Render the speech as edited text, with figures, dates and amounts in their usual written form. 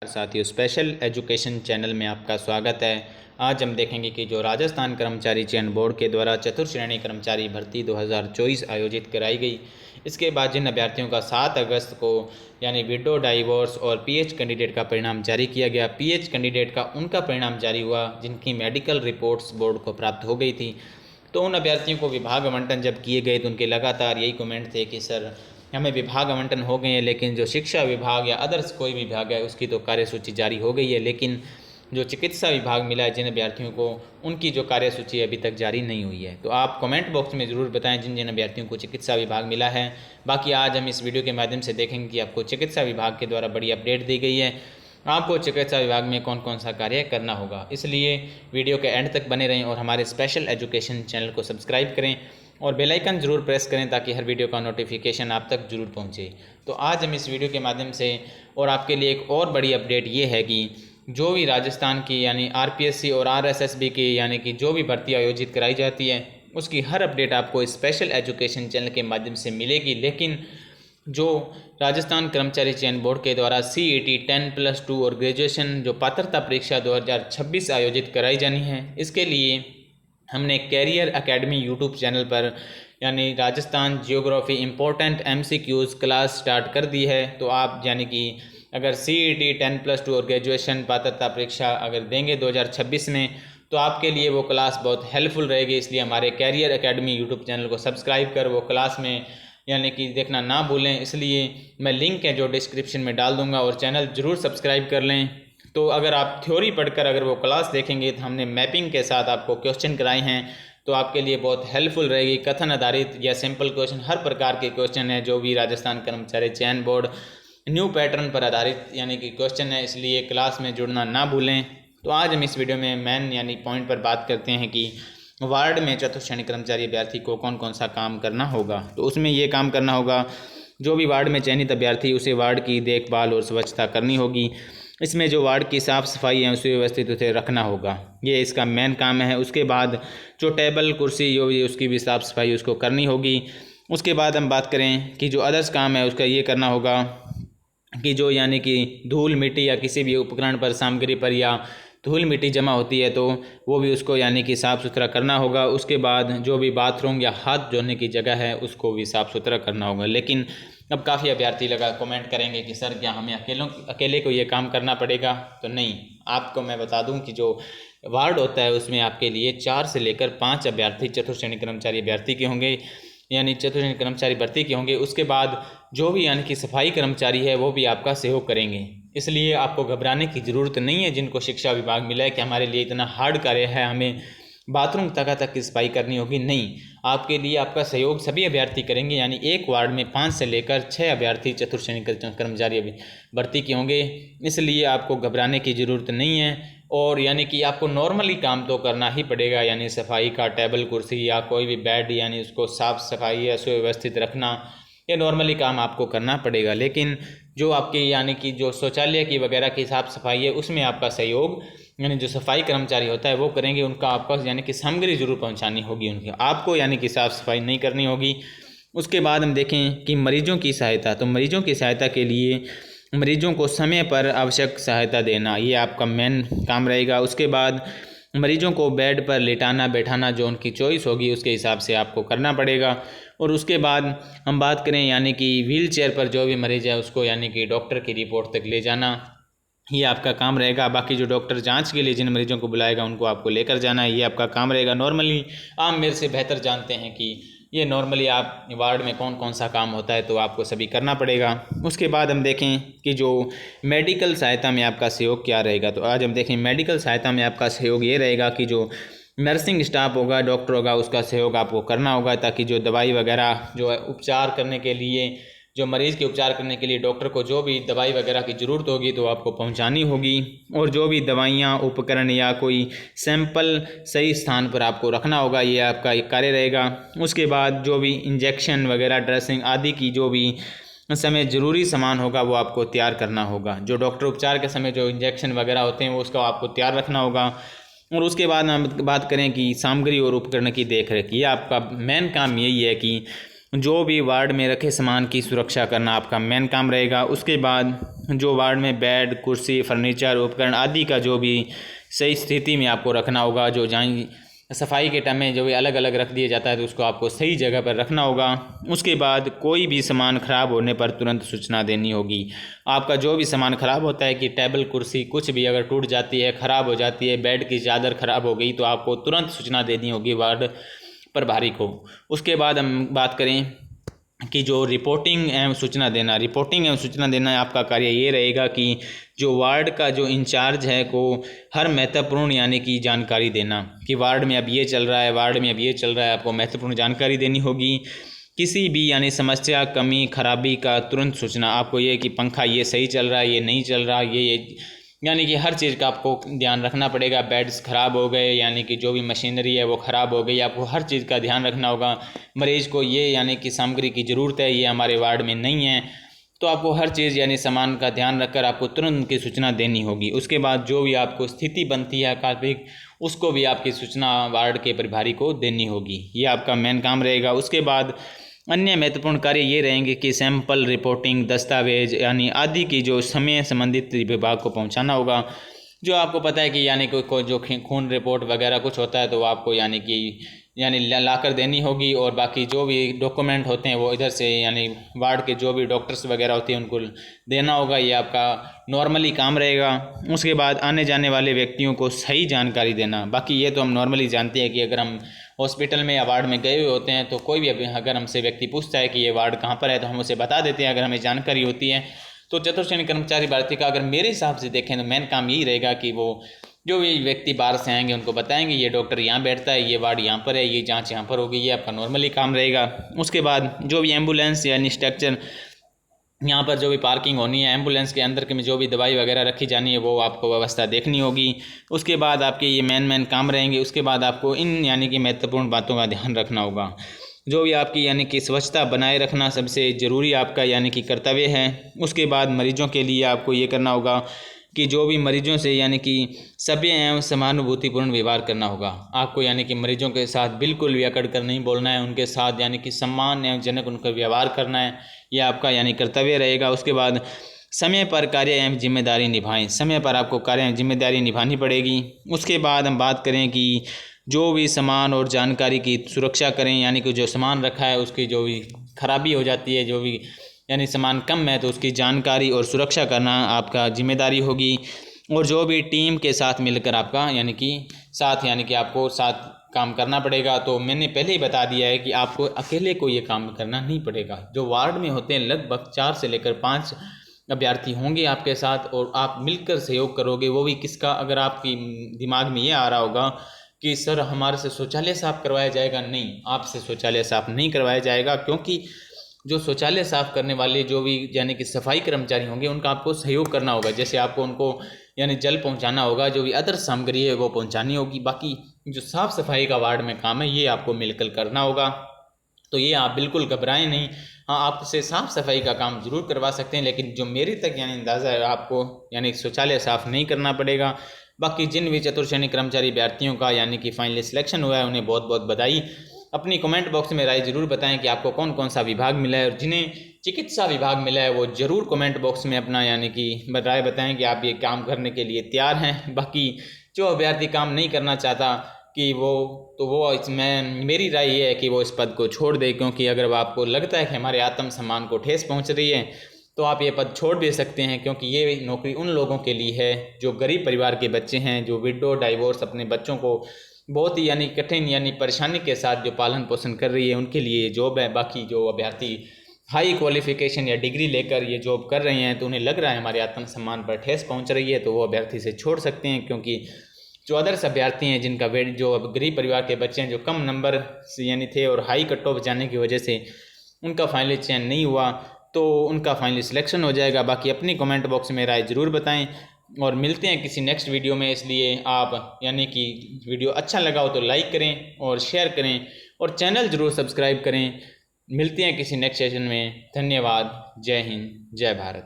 साथियों, special education channel में आपका स्वागत है। आज हम देखेंगे कि जो राजस्थान कर्मचारी चयन बोर्ड के द्वारा चतुर्श्रेणी कर्मचारी भर्ती 2024 आयोजित कराई गई, इसके बाद जिन अभ्यर्थियों का 7 अगस्त को यानी विडो, डाइवोर्स और पीएच कैंडिडेट का परिणाम जारी किया गया। पीएच कैंडिडेट का उनका परिणाम जारी हुआ जिनकी मेडिकल रिपोर्ट्स बोर्ड को प्राप्त हो गई थी। तो उन अभ्यर्थियों को विभाग आवंटन जब किए गए तो उनके लगातार यही कमेंट थे कि सर हमें विभाग आवंटन हो गए हैं, लेकिन जो शिक्षा विभाग या अदर्स कोई विभाग है उसकी तो कार्यसूची जारी हो गई है, लेकिन जो चिकित्सा विभाग मिला है जिन अभ्यर्थियों को, उनकी जो कार्यसूची अभी तक जारी नहीं हुई है। तो आप कमेंट बॉक्स में ज़रूर बताएं जिन जिन अभ्यर्थियों को चिकित्सा विभाग मिला है। बाकी आज हम इस वीडियो के माध्यम से देखेंगे कि आपको चिकित्सा विभाग के द्वारा बड़ी अपडेट दी गई है, आपको चिकित्सा विभाग में कौन कौन सा कार्य करना होगा। इसलिए वीडियो के एंड तक बने रहें और हमारे स्पेशल एजुकेशन चैनल को सब्सक्राइब करें और बेल आइकन ज़रूर प्रेस करें ताकि हर वीडियो का नोटिफिकेशन आप तक ज़रूर पहुंचे। तो आज हम इस वीडियो के माध्यम से और आपके लिए एक और बड़ी अपडेट ये है कि जो भी राजस्थान की यानी आरपीएससी और आरएसएसबी की यानी कि जो भी भर्ती आयोजित कराई जाती है उसकी हर अपडेट आपको स्पेशल एजुकेशन चैनल के माध्यम से मिलेगी। लेकिन जो राजस्थान कर्मचारी चयन बोर्ड के द्वारा सीईटी 10+2 और ग्रेजुएशन जो पात्रता परीक्षा 2026 आयोजित कराई जानी है, इसके लिए हमने कैरियर एकेडमी यूट्यूब चैनल पर यानी Rajasthan geography important MCQs class start कर दी है। तो आप यानी कि अगर सीईटी 10+2 और ग्रेजुएशन पात्रता परीक्षा अगर देंगे 2026 में तो आपके लिए वो क्लास बहुत हेल्पफुल रहेगी। इसलिए हमारे कैरियर एकेडमी यूट्यूब चैनल को सब्सक्राइब कर वो क्लास में यानी कि देखना ना भूलें। इसलिए मैं लिंक है जो डिस्क्रिप्शन में डाल दूंगा और चैनल ज़रूर सब्सक्राइब कर लें। तो अगर आप थ्योरी पढ़कर अगर वो क्लास देखेंगे तो हमने मैपिंग के साथ आपको क्वेश्चन कराए हैं, तो आपके लिए बहुत हेल्पफुल रहेगी। कथन आधारित या सिंपल क्वेश्चन, हर प्रकार के क्वेश्चन है जो भी राजस्थान कर्मचारी चयन बोर्ड न्यू पैटर्न पर आधारित यानी कि क्वेश्चन है, इसलिए क्लास में जुड़ना ना भूलें। तो आज हम इस वीडियो में मेन यानी पॉइंट पर बात करते हैं कि वार्ड में चतुर्श्रेणी कर्मचारी अभ्यर्थी को कौन कौन सा काम करना होगा। तो उसमें ये काम करना होगा, जो भी वार्ड में चयनित अभ्यर्थी उसे वार्ड की देखभाल और स्वच्छता करनी होगी। इसमें जो वार्ड की साफ़ सफाई है उसे व्यवस्थित उसे रखना होगा, ये इसका मेन काम है। उसके बाद जो टेबल कुर्सी जो भी उसकी भी साफ़ सफाई उसको करनी होगी। उसके बाद हम बात करें कि जो अदर्स काम है उसका ये करना होगा कि जो यानी कि धूल मिट्टी या किसी भी उपकरण पर, सामग्री पर या धूल मिट्टी जमा होती है तो वो भी उसको यानी कि साफ़ सुथरा करना होगा। उसके बाद जो भी बाथरूम या हाथ धोने की जगह है उसको भी साफ़ सुथरा करना होगा। लेकिन अब काफ़ी अभ्यर्थी कमेंट करेंगे कि सर क्या हमें अकेले को ये काम करना पड़ेगा? तो नहीं, आपको मैं बता दूं कि जो वार्ड होता है उसमें आपके लिए 4 से लेकर 5 अभ्यर्थी चतुर्श्रेणी कर्मचारी अभ्यर्थी के होंगे यानी चतुर्श्रेणी कर्मचारी भर्ती के होंगे। उसके बाद जो भी यानी कि सफाई कर्मचारी है वो भी आपका सहयोग करेंगे। इसलिए आपको घबराने की ज़रूरत नहीं है जिनको शिक्षा विभाग मिला है कि हमारे लिए इतना हार्ड कार्य है, हमें बाथरूम तक की सफाई करनी होगी। नहीं, आपके लिए आपका सहयोग सभी अभ्यर्थी करेंगे। यानी एक वार्ड में 5 से लेकर 6 अभ्यर्थी चतुर्श्रेणी कर्मचारी भर्ती के होंगे, इसलिए आपको घबराने की ज़रूरत नहीं है। और यानी कि आपको नॉर्मली काम तो करना ही पड़ेगा, यानी सफाई का, टेबल कुर्सी या कोई भी बेड यानी उसको साफ़ सफाई या सुव्यवस्थित रखना, ये नॉर्मली काम आपको करना पड़ेगा। लेकिन जो आपके यानी कि जो शौचालय की वगैरह की साफ़ सफाई है उसमें आपका सहयोग यानी जो सफाई कर्मचारी होता है वो करेंगे। उनका आपको यानी कि सामग्री जरूर पहुंचानी होगी उनकी, आपको यानी कि साफ़ सफाई नहीं करनी होगी। उसके बाद हम देखें कि मरीजों की सहायता, तो मरीजों की सहायता के लिए मरीजों को समय पर आवश्यक सहायता देना, ये आपका मेन काम रहेगा। उसके बाद मरीजों को बेड पर लेटाना बैठाना जो उनकी चॉइस होगी उसके हिसाब से आपको करना पड़ेगा। और उसके बाद हम बात करें यानी कि व्हील चेयर पर जो भी मरीज़ है उसको यानी कि डॉक्टर की रिपोर्ट तक ले जाना, ये आपका काम रहेगा। बाकी जो डॉक्टर जांच के लिए जिन मरीजों को बुलाएगा उनको आपको लेकर जाना है, ये आपका काम रहेगा। नॉर्मली आप मेरे से बेहतर जानते हैं कि ये नॉर्मली आप वार्ड में कौन कौन सा काम होता है, तो आपको सभी करना पड़ेगा। उसके बाद हम देखें कि जो मेडिकल सहायता में आपका सहयोग क्या रहेगा। तो आज हम देखें मेडिकल सहायता में आपका सहयोग ये रहेगा कि जो नर्सिंग स्टाफ होगा, डॉक्टर होगा, उसका सहयोग आपको करना होगा ताकि जो दवाई वगैरह जो है उपचार करने के लिए, जो मरीज़ के उपचार करने के लिए डॉक्टर को जो भी दवाई वगैरह की ज़रूरत होगी तो आपको पहुंचानी होगी। और जो भी दवाइयां, उपकरण या कोई सैंपल सही स्थान पर आपको रखना होगा, ये आपका एक कार्य रहेगा। उसके बाद जो भी इंजेक्शन वगैरह, ड्रेसिंग आदि की जो भी समय ज़रूरी सामान होगा वो आपको तैयार करना होगा। जो डॉक्टर उपचार के समय जो इंजेक्शन वगैरह होते हैं वो उसका आपको तैयार रखना होगा। और उसके बाद हम बात करें कि सामग्री और उपकरण की देखरेख, ये आपका मेन काम यही है कि जो भी वार्ड में रखे सामान की सुरक्षा करना आपका मेन काम रहेगा। उसके बाद जो वार्ड में बेड, कुर्सी, फर्नीचर, उपकरण आदि का जो भी सही स्थिति में आपको रखना होगा। जो जहाँ सफाई के टाइम में जो भी अलग अलग रख दिया जाता है तो उसको आपको सही जगह पर रखना होगा। उसके बाद कोई भी सामान ख़राब होने पर तुरंत सूचना देनी होगी। आपका जो भी सामान ख़राब होता है कि टेबल, कुर्सी कुछ भी अगर टूट जाती है, ख़राब हो जाती है, बेड की चादर ख़राब हो गई तो आपको तुरंत सूचना देनी होगी वार्ड प्रभारी को। उसके बाद हम बात करें कि जो रिपोर्टिंग एवं सूचना देना आपका कार्य ये रहेगा कि जो वार्ड का जो इंचार्ज है को हर महत्वपूर्ण यानी कि जानकारी देना कि वार्ड में अब ये चल रहा है, वार्ड में अब ये चल रहा है, आपको महत्वपूर्ण जानकारी देनी होगी। किसी भी यानी समस्या, कमी, खराबी का तुरंत सूचना। आपको ये कि पंखा ये सही चल रहा है, ये नहीं चल रहा, ये यानी कि हर चीज़ का आपको ध्यान रखना पड़ेगा। बेड्स ख़राब हो गए यानी कि जो भी मशीनरी है वो ख़राब हो गई, आपको हर चीज़ का ध्यान रखना होगा। मरीज़ को ये यानी कि सामग्री की ज़रूरत है, ये हमारे वार्ड में नहीं है, तो आपको हर चीज़ यानी सामान का ध्यान रखकर आपको तुरंत उनकी सूचना देनी होगी। उसके बाद जो भी आपको स्थिति बनती है आकस्मिक, उसको भी आपकी सूचना वार्ड के प्रभारी को देनी होगी। ये आपका मेन काम रहेगा। उसके बाद अन्य महत्वपूर्ण कार्य ये रहेंगे कि सैंपल रिपोर्टिंग, दस्तावेज यानी आदि की जो समय संबंधित विभाग को पहुंचाना होगा। जो आपको पता है कि यानी कोई जो खून रिपोर्ट वगैरह कुछ होता है तो वो आपको यानी ला कर देनी होगी। और बाकी जो भी डॉक्यूमेंट होते हैं वो इधर से यानी वार्ड के जो भी डॉक्टर्स वगैरह होते हैं उनको देना होगा। ये आपका नॉर्मली काम रहेगा। उसके बाद आने जाने वाले व्यक्तियों को सही जानकारी देना। बाकी ये तो हम नॉर्मली जानते हैं कि अगर हम हॉस्पिटल में या वार्ड में गए हुए होते हैं तो कोई भी अगर हमसे व्यक्ति पूछता है कि ये वार्ड कहाँ पर है तो हम उसे बता देते हैं अगर हमें जानकारी होती है। तो चतुर्थ श्रेणी कर्मचारी भर्ती का अगर मेरे हिसाब से देखें तो मेन काम यही रहेगा कि वो जो भी व्यक्ति बाहर से आएंगे उनको बताएंगे ये डॉक्टर यहाँ बैठता है, ये वार्ड यहाँ पर है, ये जांच यहाँ पर होगी। ये आपका नॉर्मली काम रहेगा। उसके बाद जो भी एम्बुलेंस यानी स्ट्रक्चर, यहाँ पर जो भी पार्किंग होनी है, एम्बुलेंस के अंदर के में जो भी दवाई वगैरह रखी जानी है वो आपको व्यवस्था देखनी होगी। उसके बाद आपके ये मेन काम रहेंगे। उसके बाद आपको इन यानी कि महत्वपूर्ण बातों का ध्यान रखना होगा। जो भी आपकी यानी कि स्वच्छता बनाए रखना सबसे ज़रूरी आपका यानी कि कर्तव्य है। उसके बाद मरीजों के लिए आपको ये करना होगा कि जो भी मरीजों से यानी कि सभ्य एवं समानुभूतिपूर्ण व्यवहार करना होगा। आपको यानी कि मरीजों के साथ बिल्कुल भी अकड़ कर नहीं बोलना है, उनके साथ यानी कि सम्मान एवं जनक उनका व्यवहार करना है। यह आपका यानी कर्तव्य रहेगा। उसके बाद समय पर कार्य एवं जिम्मेदारी निभाएं। समय पर आपको कार्य एवं जिम्मेदारी निभानी पड़ेगी। उसके बाद हम बात करें कि जो भी सामान और जानकारी की सुरक्षा करें, यानी कि जो सामान रखा है उसकी जो भी खराबी हो जाती है, जो भी यानी सामान कम है तो उसकी जानकारी और सुरक्षा करना आपका जिम्मेदारी होगी। और जो भी टीम के साथ मिलकर आपका यानी कि आपको साथ काम करना पड़ेगा। तो मैंने पहले ही बता दिया है कि आपको अकेले को ये काम करना नहीं पड़ेगा। जो वार्ड में होते हैं लगभग 4 से लेकर 5 अभ्यर्थी होंगे आपके साथ और आप मिलकर सहयोग करोगे। वो भी किसका, अगर आपकी दिमाग में ये आ रहा होगा कि सर हमारे से शौचालय साफ करवाया जाएगा, नहीं, आपसे शौचालय साफ नहीं करवाया जाएगा, क्योंकि जो शौचालय साफ करने वाले जो भी यानी कि सफाई कर्मचारी होंगे उनका आपको सहयोग करना होगा। जैसे आपको उनको यानी जल पहुंचाना होगा, जो भी अदर सामग्री है वो पहुंचानी होगी। बाकी जो साफ़ सफाई का वार्ड में काम है ये आपको मिलकर करना होगा। तो ये आप बिल्कुल घबराएं नहीं। हाँ, आपसे साफ़ सफाई का काम जरूर करवा सकते हैं, लेकिन जो मेरे तक यानी अंदाज़ा है आपको यानी शौचालय साफ़ नहीं करना पड़ेगा। बाकी जिन भी चतुर्थ श्रेणी कर्मचारी अभ्यर्थियों का यानी कि फाइनली सिलेक्शन हुआ है उन्हें बहुत बहुत बधाई। अपनी कमेंट बॉक्स में राय जरूर बताएं कि आपको कौन कौन सा विभाग मिला है, और जिन्हें चिकित्सा विभाग मिला है वो ज़रूर कमेंट बॉक्स में अपना यानी कि राय बताएं कि आप ये काम करने के लिए तैयार हैं। बाकी जो अभ्यर्थी काम नहीं करना चाहता कि वो इसमें मेरी राय ये है कि वो इस पद को छोड़ दे, क्योंकि अगर आपको लगता है कि हमारे आत्मसम्मान को ठेस पहुंच रही है तो आप ये पद छोड़ दे सकते हैं, क्योंकि ये नौकरी उन लोगों के लिए है जो गरीब परिवार के बच्चे हैं, जो विडो डाइवोर्स अपने बच्चों को बहुत ही यानी कठिन यानी परेशानी के साथ जो पालन पोषण कर रही है, उनके लिए ये जॉब है। बाकी जो अभ्यर्थी हाई क्वालिफिकेशन या डिग्री लेकर ये जॉब कर रहे हैं तो उन्हें लग रहा है हमारे आत्मसम्मान पर ठेस पहुंच रही है, तो वो अभ्यर्थी से छोड़ सकते हैं। क्योंकि जो अदर्स अभ्यर्थी हैं जिनका वेट, जो गरीब परिवार के बच्चे हैं जो कम नंबर से यानी थे और हाई कट ऑफ जाने की वजह से उनका फाइनली चयन नहीं हुआ, तो उनका फाइनली सिलेक्शन हो जाएगा। बाकी अपनी कमेंट बॉक्स में राय ज़रूर बताएं और मिलते हैं किसी नेक्स्ट वीडियो में। इसलिए आप यानी कि वीडियो अच्छा लगा हो तो लाइक करें और शेयर करें और चैनल ज़रूर सब्सक्राइब करें। मिलते हैं किसी नेक्स्ट सेशन में। धन्यवाद। जय हिंद, जय भारत।